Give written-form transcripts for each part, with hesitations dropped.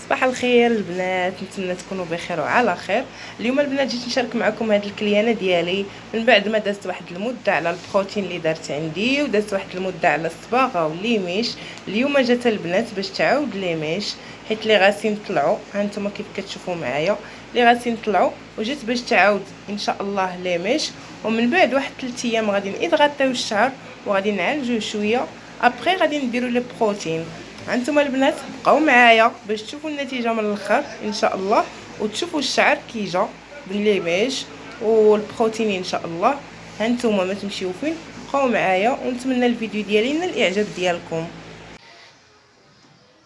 صباح الخير البنات، نتمنى تكونوا بخير وعلى خير. اليوم البنات جيت نشارك معكم هذه الكليانه ديالي من بعد ما دازت واحد المده على البروتين اللي دارت عندي، ودازت واحد المده على الصباغه والليميش. اليوم جات البنات باش تعاود ليميش، حيت لي غاسين طلعوا، ها نتوما كيف كتشوفوا معايا لي غاسين طلعوا، وجات باش تعاود ان شاء الله ليميش. ومن بعد واحد 3 ايام غادي نغطيو الشعر وغادي نعالجوه شويه، ابري غادي نديرو لي بروتين. هانتوما البنات بقاو معايا باش تشوفوا النتيجه من الاخر ان شاء الله، وتشوفوا الشعر كي جا بالليميش والبروتين ان شاء الله. هانتوما ما تمشيو فين، بقاو معايا ونتمنى الفيديو ديالي ينال الاعجاب ديالكم.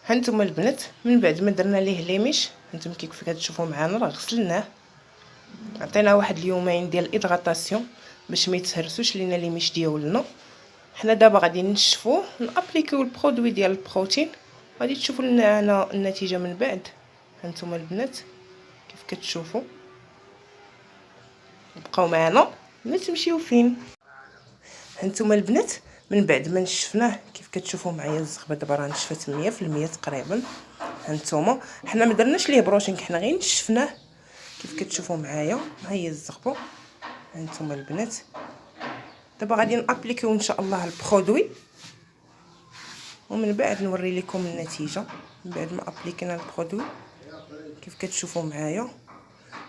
هانتوما البنات من بعد ما درنا ليه ليميش، هانتوما كيف كتشوفوا معانا راه غسلناه، عطينا واحد اليومين ديال الادغاطاسيون باش ما يتهرسوش لينا ليميش ديالنا. حنا دابا غادي نشفوه نابليكيو البرودوي ديال البروتين، غادي تشوفوا لنا النتيجه من بعد. هانتوما البنات كيف كتشوفوا، بقاو معنا ما تمشيو فين. هانتوما البنات من بعد ما نشفناه كيف كتشوفوا معايا الزغبه دابا راه نشفت 100% تقريبا. هانتوما حنا ما درناش ليه بروشينغ، حنا غير نشفناه كيف كتشوفوا معايا. ها هي الزغبه. هانتوما البنات دابا غادي نابليكيو ان شاء الله البرودوي، ومن بعد نوري لكم النتيجه من بعد ما ابليكينا البرودوي. كيف كتشوفوا معايا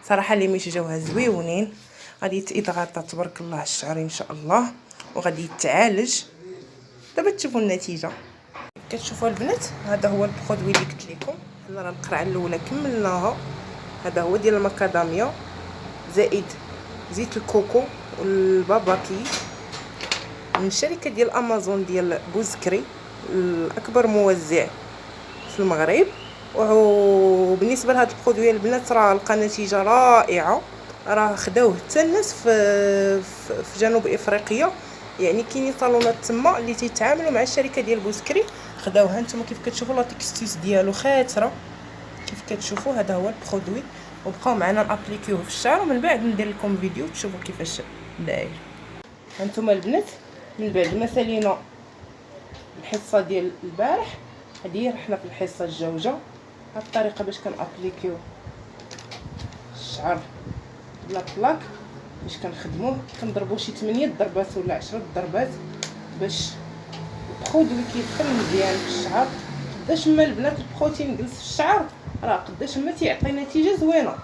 صراحه لي ميش جاوها زويونين، غادي يتضغط تبارك الله الشعر ان شاء الله وغادي يتعالج. دابا تشوفوا النتيجه. كتشوفوا البنات هذا هو البرودوي اللي قلت لكم، حنا راه القرعه الاولى كملناها. هذا هو ديال المكاداميا زائد زيت الكوكو والباباكي من شركه ديال امازون ديال بوزكري، الاكبر موزع في المغرب. وبالنسبه لهذا البرودوي البنات راه لقى نتيجه رائعه، راه خداوه حتى الناس في جنوب افريقيا، يعني كاينين صالونات تما اللي تيتعاملوا مع الشركه ديال بوزكري خداوها. نتوما كيف كتشوفوا لا تكستيس ديالو خاطره، كيف كتشوفوا هذا هو البرودوي. وبقاو معنا نابليكيوه في الشعر ومن بعد ندير لكم فيديو تشوفوا كيفاش داير. هانتوما البنات من بعد ما سالينا الحصه ديال البارح، هذه رحنا في الحصه الجوجه. هاد الطريقه باش كنابليكيو الشعر بلا بلاك، باش كنخدموه كنضربوا شي 8 ضربات ولا 10 ضربات باش البرودوي كيدخل مزيان في الشعر. قداش ما البنات البروتين جلس في الشعر راه قداش ما تيعطي نتيجه زوينه.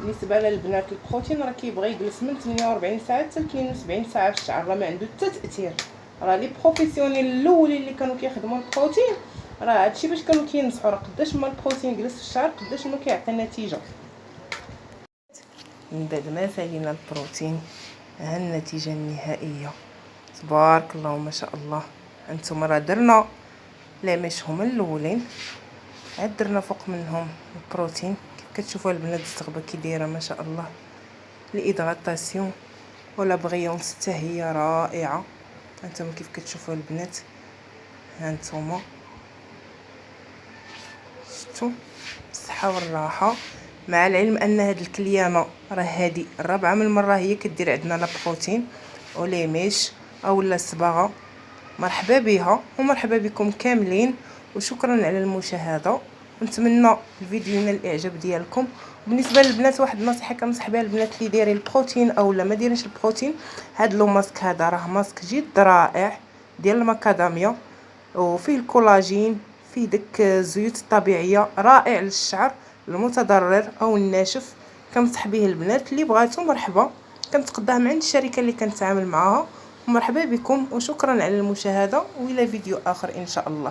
بالنسبه للبنات البروتين راه كيبغي يجلس من 48 ساعه حتى 72 ساعه في الشعر، راه ما عنده حتى تاثير. راه لي بروفيسيونيل الاولين اللي كانوا كيخدموا البروتين راه هادشي باش كانوا كينصحوا، راه قداش ما البروتين جلس في الشعر قداش ما كيعطي نتيجه. من بعد ما سالينا البروتين ها النتيجه النهائيه تبارك الله ما شاء الله. انتم راه درنا ليميش هما الاولين، عاد درنا فوق منهم البروتين. كيف كتشوفوا البنات الزغبه كي دايره ما شاء الله، الادغاطاسيون ولا بغيونس حتى هي رائعه. هانتوما كيف كتشوفوا البنات، هانتوما شفتوا الصحه والراحه. مع العلم ان هاد الكليانه راه هادي الرابعه من مره هي كدير عندنا لا بروتين او ليميش او لا صباغه. مرحبا بها ومرحبا بكم كاملين، وشكرا على المشاهده، ونتمنى الفيديو ينال الاعجاب ديالكم. بالنسبه للبنات واحد النصيحه كنصح بها البنات اللي دايرين البروتين او لا ما دايرينش البروتين، هاد لو ماسك هذا راه ماسك جد رائع ديال المكاداميا، وفيه الكولاجين، فيه داك الزيوت الطبيعيه، رائع للشعر المتضرر او الناشف. كنصح به البنات اللي بغاتو مرحبا، كنتقداه من عند الشركه اللي كنتعامل معاها. مرحبا بكم وشكرا على المشاهده، والى فيديو اخر ان شاء الله.